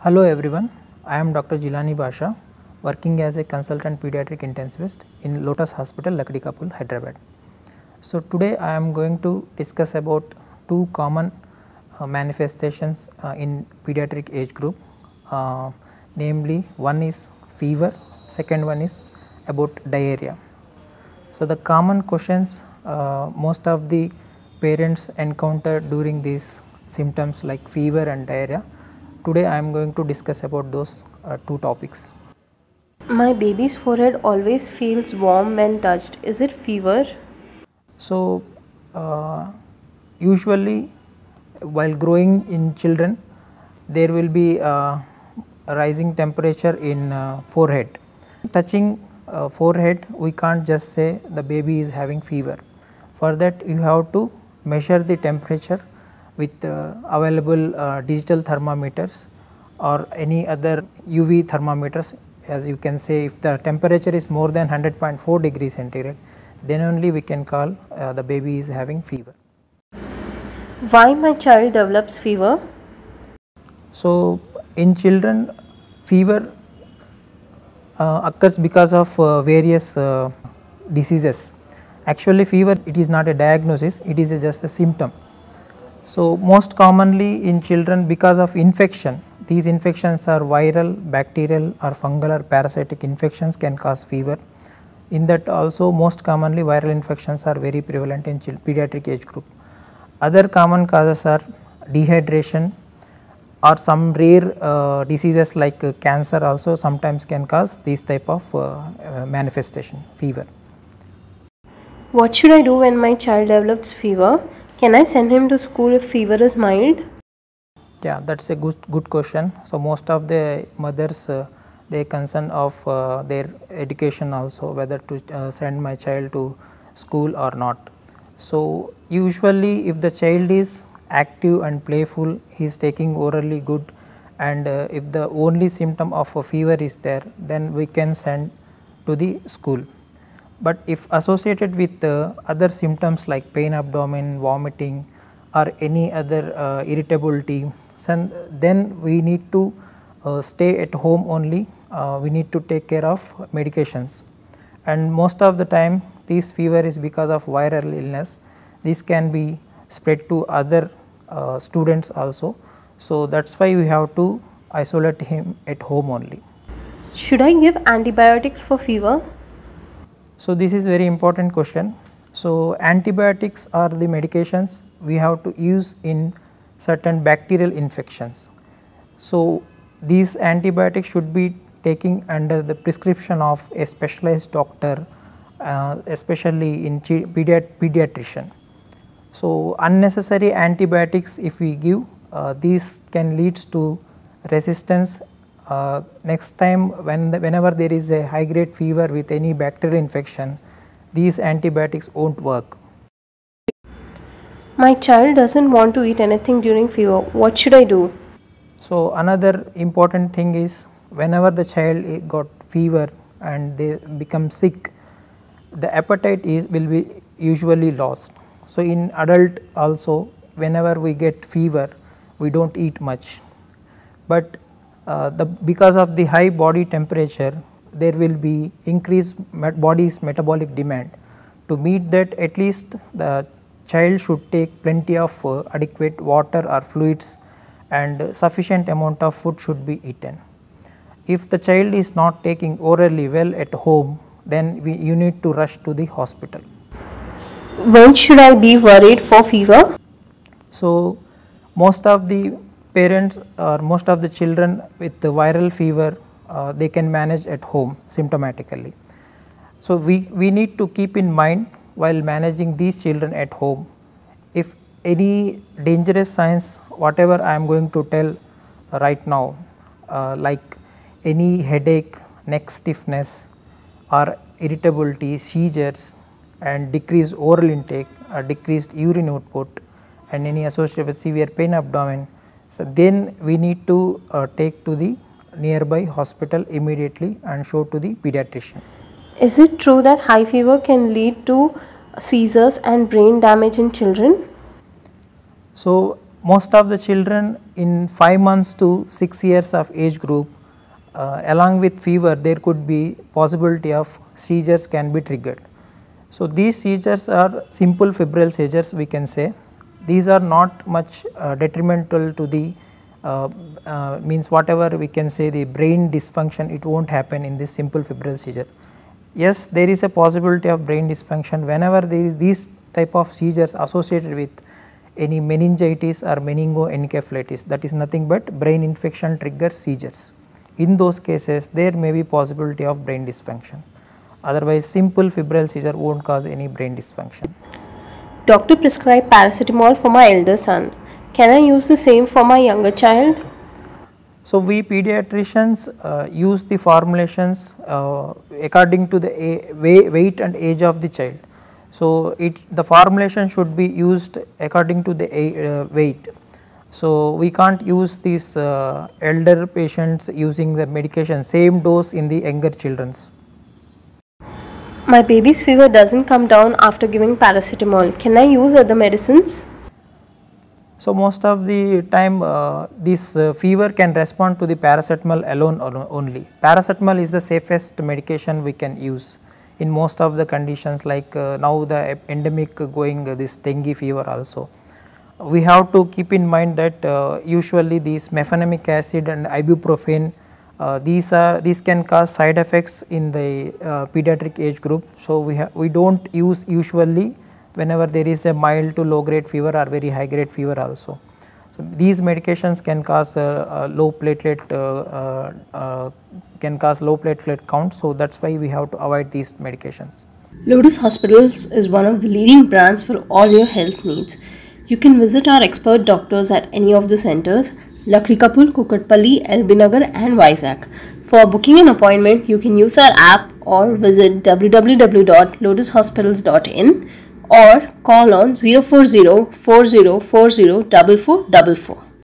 Hello everyone, I am Dr. Jilani Basha, working as a consultant pediatric intensivist in Lotus Hospital, Lakdikapul, Hyderabad. So today I am going to discuss about two common manifestations in pediatric age group, namely one is fever, second one is about diarrhea. So the common questions most of the parents encounter during these symptoms like fever and diarrhea. Today I am going to discuss about those two topics. My baby's forehead always feels warm when touched. Is it fever? So usually while growing in children there will be a rising temperature in forehead. Touching forehead, we can't just say the baby is having fever. For that you have to measure the temperature with available digital thermometers or any other UV thermometers. As you can say, if the temperature is more than 100.4 degrees centigrade, then only we can call the baby is having fever. Why my child develops fever? So in children, fever occurs because of various diseases. Actually fever, it is not a diagnosis, it is just a symptom. So most commonly in children because of infection, these infections are viral, bacterial or fungal or parasitic infections can cause fever. In that also most commonly viral infections are very prevalent in pediatric age group. Other common causes are dehydration or some rare diseases like cancer also sometimes can cause these type of manifestation, fever. What should I do when my child develops fever? Can I send him to school if fever is mild? Yeah, that is a good question. So most of the mothers they concern of their education also, whether to send my child to school or not. So usually if the child is active and playful, he is taking orally good, and if the only symptom of a fever is there, then we can send to the school. But if associated with other symptoms like pain abdomen, vomiting or any other irritability, then we need to stay at home only. We need to take care of medications, and most of the time this fever is because of viral illness. This can be spread to other students also. So that is why we have to isolate him at home only. Should I give antibiotics for fever? So this is very important question. So antibiotics are the medications we have to use in certain bacterial infections. So these antibiotics should be taken under the prescription of a specialized doctor, especially in pediatrician. So unnecessary antibiotics if we give, these can lead to resistance. Next time whenever there is a high grade fever with any bacterial infection, these antibiotics won't work. My child doesn't want to eat anything during fever. What should I do? So another important thing is whenever the child got fever and they become sick, the appetite will be usually lost. So in adult also, whenever we get fever, we don't eat much, but because of the high body temperature, there will be increased body's metabolic demand. To meet that, at least the child should take plenty of adequate water or fluids, and sufficient amount of food should be eaten. If the child is not taking orally well at home, then you need to rush to the hospital. When should I be worried for fever? So most of the parents or most of the children with the viral fever, they can manage at home symptomatically. So we need to keep in mind while managing these children at home, if any dangerous signs whatever I am going to tell right now, like any headache, neck stiffness or irritability, seizures and decreased oral intake or decreased urine output and any associated with severe pain abdomen, so then we need to take to the nearby hospital immediately and show to the pediatrician. Is it true that high fever can lead to seizures and brain damage in children? So most of the children in 5 months to 6 years of age group, along with fever, there could be possibility of seizures can be triggered. So, these seizures are simple febrile seizures, we can say. These are not much detrimental to the means whatever we can say the brain dysfunction, it will not happen in this simple febrile seizure. Yes, there is a possibility of brain dysfunction whenever there is these type of seizures associated with any meningitis or meningoencephalitis, that is nothing but brain infection triggers seizures. In those cases there may be possibility of brain dysfunction, otherwise simple febrile seizure will not cause any brain dysfunction. Doctor prescribed paracetamol for my elder son. Can I use the same for my younger child? So, we pediatricians use the formulations according to the weight and age of the child. So, the formulation should be used according to the weight. So, we can't use these elder patients using the medication same dose in the younger children's. My baby's fever doesn't come down after giving paracetamol. Can I use other medicines? So, most of the time this fever can respond to the paracetamol alone only. Paracetamol is the safest medication we can use in most of the conditions, like now the endemic going this dengue fever also. We have to keep in mind that usually these mefenamic acid and ibuprofen, these can cause side effects in the pediatric age group. So, we do not use usually whenever there is a mild to low grade fever or very high grade fever also. So, these medications can cause low platelet count. So, that is why we have to avoid these medications. Lotus Hospitals is one of the leading brands for all your health needs. You can visit our expert doctors at any of the centers, Lakdikapul, Kukatpalli, LB Nagar and Vizag. For booking an appointment, you can use our app or visit www.lotushospitals.in or call on 040 4040 4444.